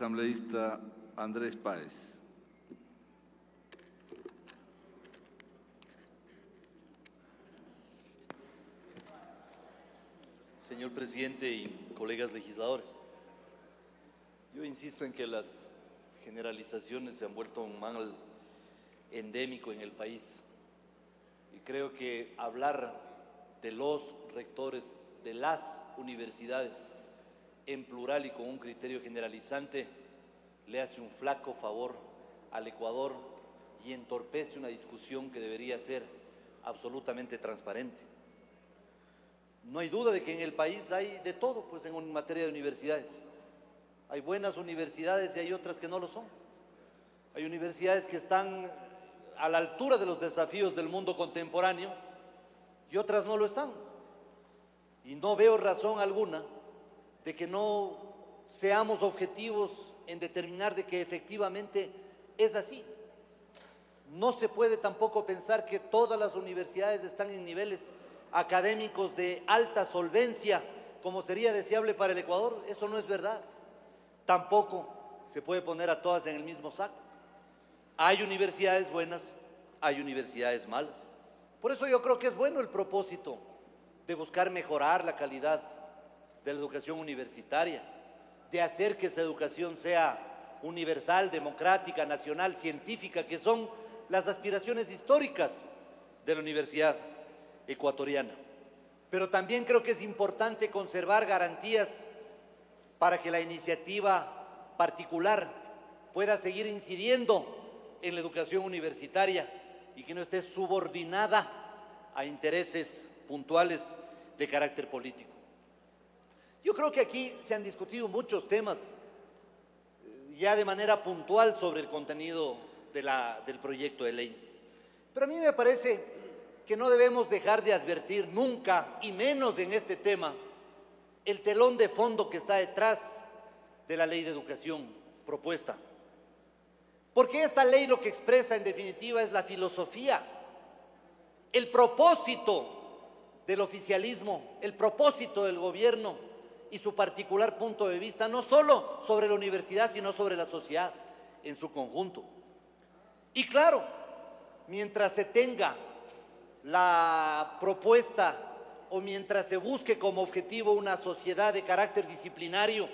asambleísta Andrés Páez. Señor presidente y colegas legisladores, yo insisto en que las generalizaciones se han vuelto un mal endémico en el país y creo que hablar de los rectores de las universidades en plural y con un criterio generalizante le hace un flaco favor al Ecuador y entorpece una discusión que debería ser absolutamente transparente. No hay duda de que en el país hay de todo, pues en materia de universidades. Hay buenas universidades y hay otras que no lo son. Hay universidades que están a la altura de los desafíos del mundo contemporáneo y otras no lo están. Y no veo razón alguna de que no seamos objetivos en determinar de que efectivamente es así. No se puede tampoco pensar que todas las universidades están en niveles académicos de alta solvencia, como sería deseable para el Ecuador. Eso no es verdad. Tampoco se puede poner a todas en el mismo saco. Hay universidades buenas, hay universidades malas. Por eso yo creo que es bueno el propósito de buscar mejorar la calidad de la educación universitaria, de hacer que esa educación sea universal, democrática, nacional, científica, que son las aspiraciones históricas de la universidad ecuatoriana. Pero también creo que es importante conservar garantías para que la iniciativa particular pueda seguir incidiendo en la educación universitaria y que no esté subordinada a intereses puntuales de carácter político. Yo creo que aquí se han discutido muchos temas ya de manera puntual sobre el contenido del proyecto de ley. Pero a mí me parece que no debemos dejar de advertir nunca, y menos en este tema, el telón de fondo que está detrás de la ley de educación propuesta. Porque esta ley lo que expresa en definitiva es la filosofía, el propósito del oficialismo, el propósito del gobierno y su particular punto de vista, no solo sobre la universidad, sino sobre la sociedad en su conjunto. Y claro, mientras se tenga la propuesta o mientras se busque como objetivo una sociedad de carácter disciplinario,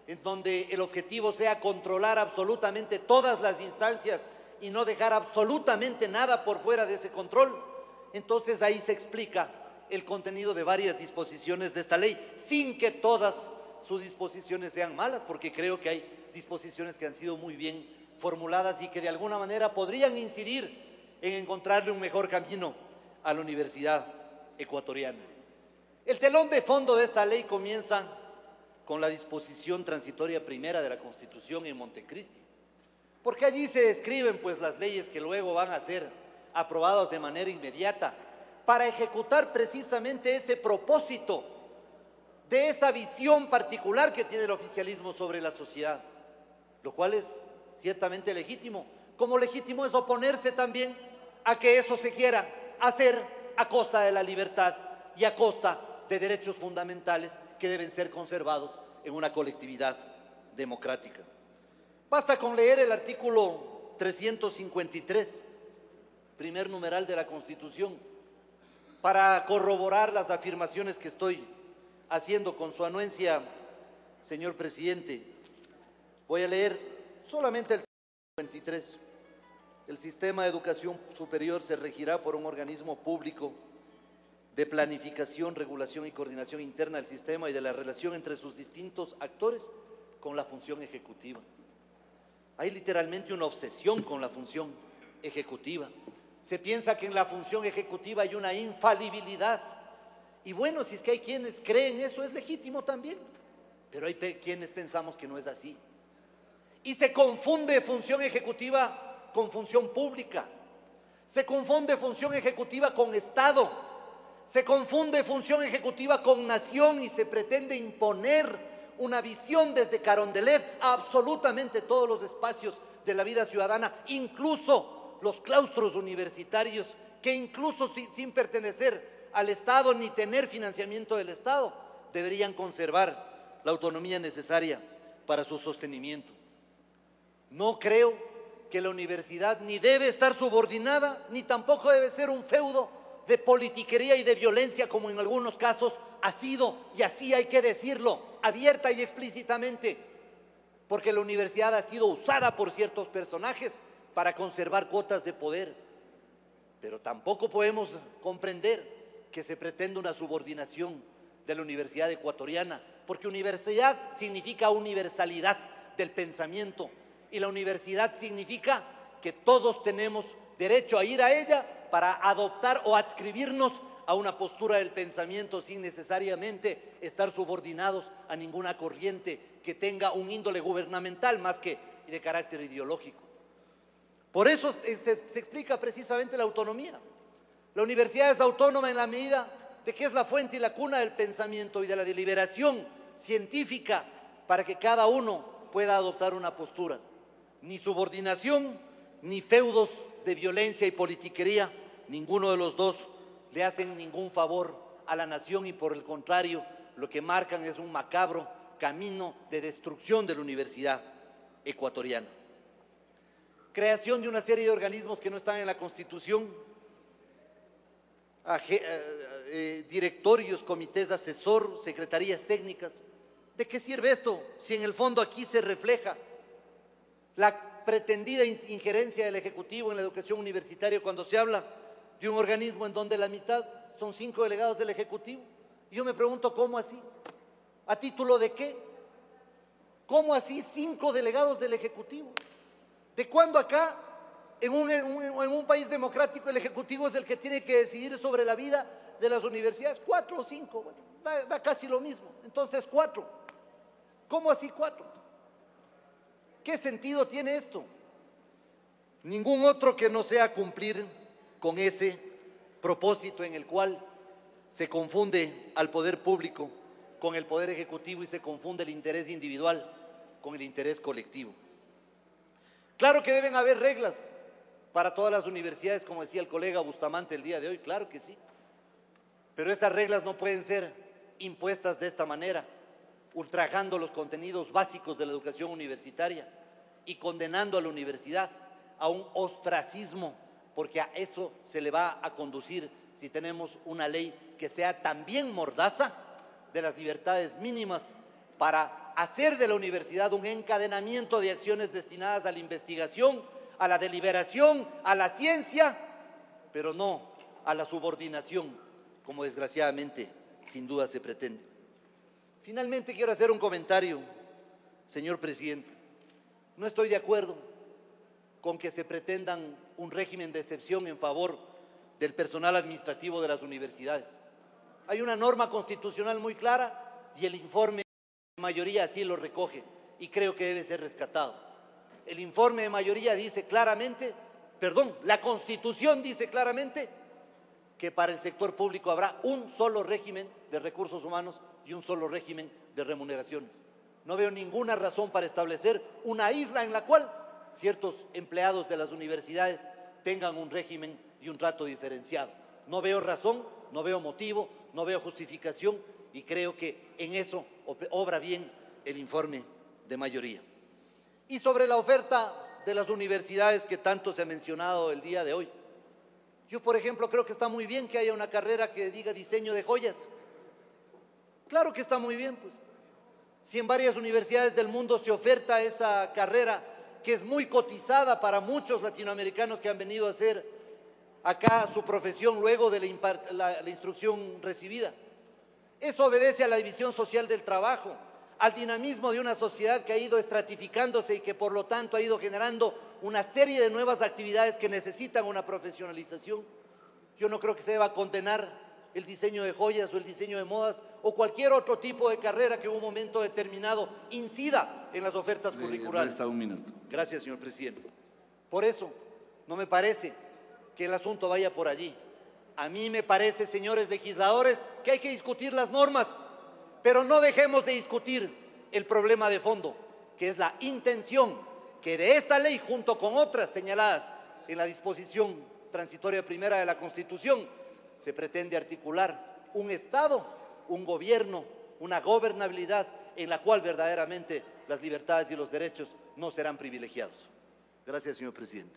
en donde el objetivo sea controlar absolutamente todas las instancias y no dejar absolutamente nada por fuera de ese control, entonces ahí se explica el contenido de varias disposiciones de esta ley, sin que todas sus disposiciones sean malas, porque creo que hay disposiciones que han sido muy bien formuladas y que de alguna manera podrían incidir en encontrarle un mejor camino a la universidad ecuatoriana. El telón de fondo de esta ley comienza con la disposición transitoria primera de la Constitución en Montecristi, porque allí se describen pues las leyes que luego van a ser aprobadas de manera inmediata para ejecutar precisamente ese propósito de esa visión particular que tiene el oficialismo sobre la sociedad, lo cual es ciertamente legítimo, como legítimo es oponerse también a que eso se quiera hacer a costa de la libertad y a costa de derechos fundamentales que deben ser conservados en una colectividad democrática. Basta con leer el artículo 353, primer numeral de la Constitución, para corroborar las afirmaciones que estoy haciendo con su anuencia, señor presidente. Voy a leer solamente el 53. El sistema de educación superior se regirá por un organismo público de planificación, regulación y coordinación interna del sistema y de la relación entre sus distintos actores con la función ejecutiva. Hay literalmente una obsesión con la función ejecutiva. Se piensa que en la función ejecutiva hay una infalibilidad. Y bueno, si es que hay quienes creen eso, es legítimo también. Pero hay quienes pensamos que no es así. Y se confunde función ejecutiva con función pública. Se confunde función ejecutiva con Estado. Se confunde función ejecutiva con nación y se pretende imponer una visión desde Carondelet a absolutamente todos los espacios de la vida ciudadana, incluso los claustros universitarios, que incluso sin pertenecer al Estado ni tener financiamiento del Estado, deberían conservar la autonomía necesaria para su sostenimiento. No creo que la universidad ni debe estar subordinada, ni tampoco debe ser un feudo de politiquería y de violencia como en algunos casos ha sido, y así hay que decirlo, abierta y explícitamente, porque la universidad ha sido usada por ciertos personajes para conservar cuotas de poder. Pero tampoco podemos comprender que se pretenda una subordinación de la Universidad Ecuatoriana, porque universidad significa universalidad del pensamiento, y la universidad significa que todos tenemos derecho a ir a ella para adoptar o adscribirnos a una postura del pensamiento sin necesariamente estar subordinados a ninguna corriente que tenga un índole gubernamental más que de carácter ideológico. Por eso se explica precisamente la autonomía. La universidad es autónoma en la medida de que es la fuente y la cuna del pensamiento y de la deliberación científica para que cada uno pueda adoptar una postura. Ni subordinación, ni feudos de violencia y politiquería, ninguno de los dos le hacen ningún favor a la nación y por el contrario, lo que marcan es un macabro camino de destrucción de la universidad ecuatoriana. Creación de una serie de organismos que no están en la Constitución, directorios, comités asesor, secretarías técnicas. ¿De qué sirve esto si en el fondo aquí se refleja la pretendida injerencia del Ejecutivo en la educación universitaria cuando se habla de un organismo en donde la mitad son 5 delegados del Ejecutivo? Yo me pregunto, ¿cómo así? ¿A título de qué? ¿Cómo así 5 delegados del Ejecutivo? ¿De cuándo acá, en un país democrático, el Ejecutivo es el que tiene que decidir sobre la vida de las universidades? 4 o 5, bueno, da casi lo mismo. Entonces 4. ¿Cómo así 4? ¿Qué sentido tiene esto? Ningún otro que no sea cumplir con ese propósito en el cual se confunde al poder público con el poder ejecutivo y se confunde el interés individual con el interés colectivo. Claro que deben haber reglas para todas las universidades, como decía el colega Bustamante el día de hoy, claro que sí. Pero esas reglas no pueden ser impuestas de esta manera, ultrajando los contenidos básicos de la educación universitaria y condenando a la universidad a un ostracismo, porque a eso se le va a conducir si tenemos una ley que sea también mordaza de las libertades mínimas para hacer de la universidad un encadenamiento de acciones destinadas a la investigación, a la deliberación, a la ciencia, pero no a la subordinación, como desgraciadamente sin duda se pretende. Finalmente quiero hacer un comentario, señor presidente. No estoy de acuerdo con que se pretendan un régimen de excepción en favor del personal administrativo de las universidades. Hay una norma constitucional muy clara y el informe de mayoría así lo recoge y creo que debe ser rescatado. El informe de mayoría dice claramente, la Constitución dice claramente que para el sector público habrá un solo régimen de recursos humanos y un solo régimen de remuneraciones. No veo ninguna razón para establecer una isla en la cual ciertos empleados de las universidades tengan un régimen y un trato diferenciado. No veo razón, no veo motivo, no veo justificación y creo que en eso obra bien el informe de mayoría. Y sobre la oferta de las universidades que tanto se ha mencionado el día de hoy, yo, por ejemplo, creo que está muy bien que haya una carrera que diga diseño de joyas. Claro que está muy bien, pues. Si en varias universidades del mundo se oferta esa carrera, que es muy cotizada para muchos latinoamericanos que han venido a hacer acá su profesión luego de la instrucción recibida. Eso obedece a la división social del trabajo, al dinamismo de una sociedad que ha ido estratificándose y que por lo tanto ha ido generando una serie de nuevas actividades que necesitan una profesionalización. Yo no creo que se deba condenar el diseño de joyas o el diseño de modas o cualquier otro tipo de carrera que en un momento determinado incida en las ofertas curriculares. Resta un minuto. Gracias, señor presidente. Por eso, no me parece que el asunto vaya por allí. A mí me parece, señores legisladores, que hay que discutir las normas, pero no dejemos de discutir el problema de fondo, que es la intención que de esta ley, junto con otras señaladas en la disposición transitoria primera de la Constitución, se pretende articular un Estado, un gobierno, una gobernabilidad en la cual verdaderamente las libertades y los derechos no serán privilegiados. Gracias, señor presidente.